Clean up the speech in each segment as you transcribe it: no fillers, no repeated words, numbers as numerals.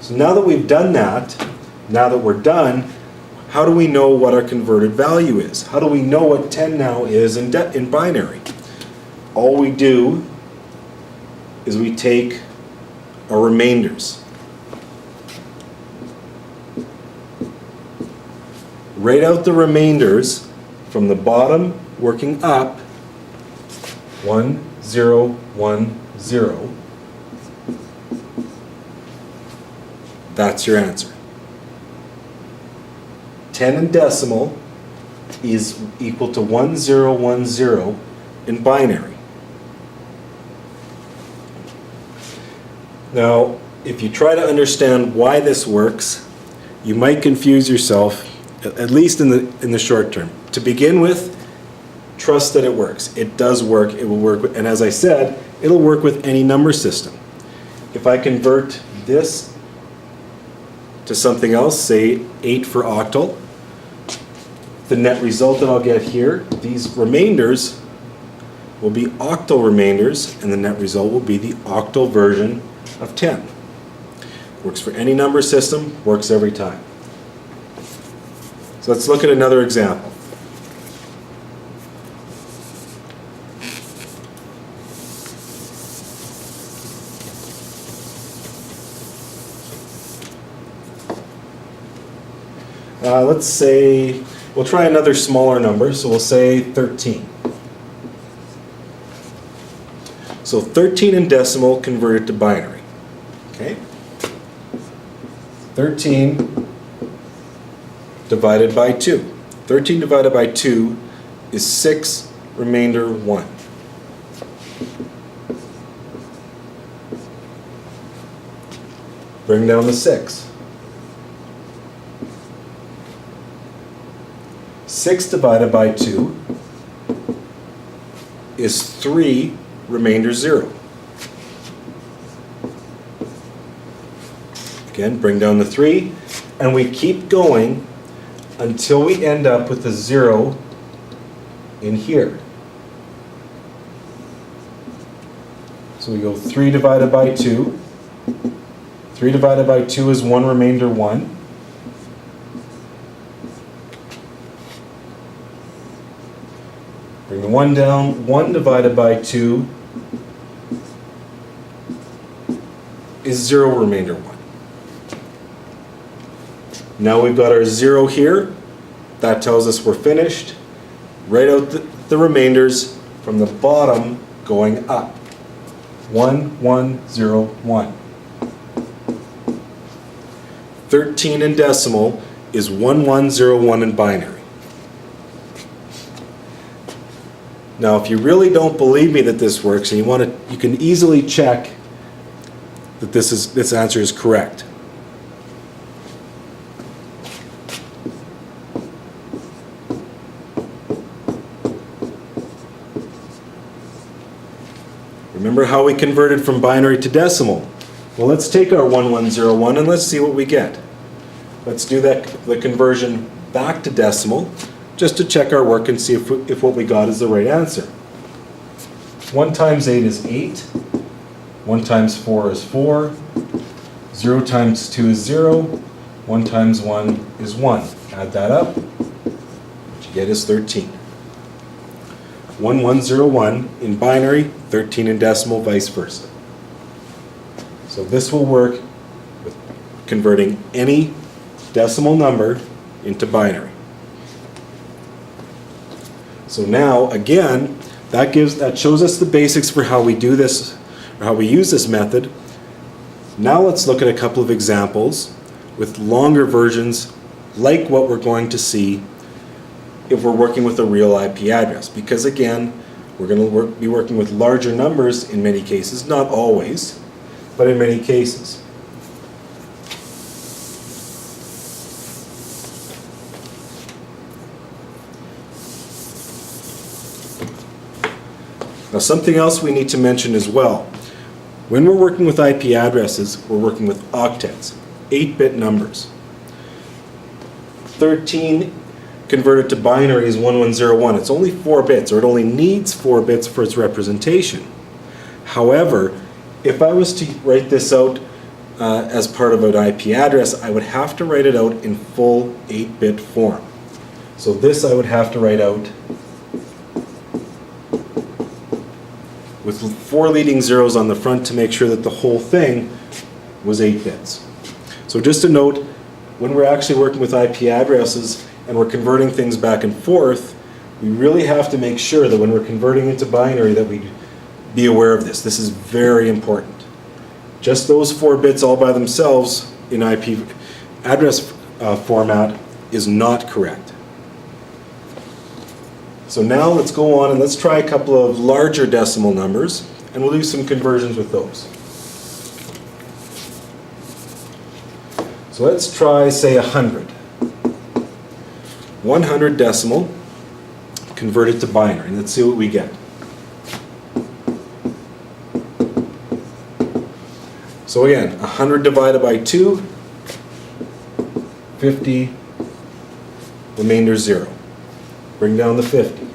So now that we've done that, now that we're done, how do we know what our converted value is? How do we know what 10 now is in binary? All we do is we take our remainders. Write out the remainders from the bottom working up, 1, 0, 1, 0. That's your answer. 10 in decimal is equal to 1010 in binary. Now, if you try to understand why this works, you might confuse yourself, at least in the short term. To begin with, trust that it works. It does work. It will work. And as I said, it'll work with any number system. If I convert this to something else, say 8 for octal, the net result that I'll get here, these remainders will be octal remainders, and the net result will be the octal version of 10. Works for any number system, works every time. So let's look at another example. Let's say, we'll try another smaller number, so we'll say 13. So 13 in decimal converted to binary. Okay? 13 divided by 2. 13 divided by 2 is 6, remainder 1. Bring down the 6. 6 divided by 2 is 3, remainder 0. Again, bring down the 3, and we keep going until we end up with a 0 in here. So we go 3 divided by 2. 3 divided by 2 is 1, remainder 1. Bring the 1 down. 1 divided by 2 is 0, remainder 1. Now we've got our 0 here. That tells us we're finished. Write out the remainders from the bottom going up. 1, 1, 0, 1. 13 in decimal is 1101 in binary. Now, if you really don't believe me that this works, and you can easily check that this answer is correct. Remember how we converted from binary to decimal? Well, let's take our 1101 and let's see what we get. Let's do the conversion back to decimal, just to check our work and see if what we got is the right answer. 1 times 8 is 8. 1 times 4 is 4. 0 times 2 is 0. 1 times 1 is 1. Add that up. What you get is 13. 1101 in binary, 13 in decimal, vice versa. So this will work with converting any decimal number into binary. So now, again, that shows us the basics for how we do this, or how we use this method. Now let's look at a couple of examples with longer versions, like what we're going to see if we're working with a real IP address. Because again, we're going to be working with larger numbers in many cases, not always, but in many cases. Now, something else we need to mention as well. When we're working with IP addresses, we're working with octets, 8-bit numbers. 13 converted to binary is 1101. It's only 4 bits, or it only needs 4 bits for its representation. However, if I was to write this out as part of an IP address, I would have to write it out in full 8-bit form. So this I would have to write out with 4 leading zeros on the front to make sure that the whole thing was 8 bits. So just a note, when we're actually working with IP addresses and we're converting things back and forth, we really have to make sure that when we're converting into binary that we be aware of this. This is very important. Just those 4 bits all by themselves in IP address format is not correct. So now let's go on and let's try a couple of larger decimal numbers, and we'll do some conversions with those. So let's try, say, 100. 100 decimal converted to binary. Let's see what we get. So again, 100 divided by 2, 50, remainder 0. Bring down the 50.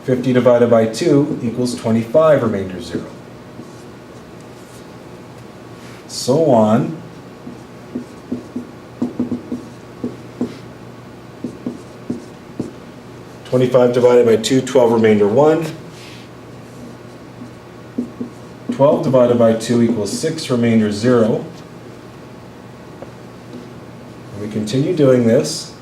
50 divided by 2 equals 25, remainder 0. So on. (25) divided by 2, 12, remainder 1. 12 divided by 2 equals 6, remainder 0. And we continue doing this.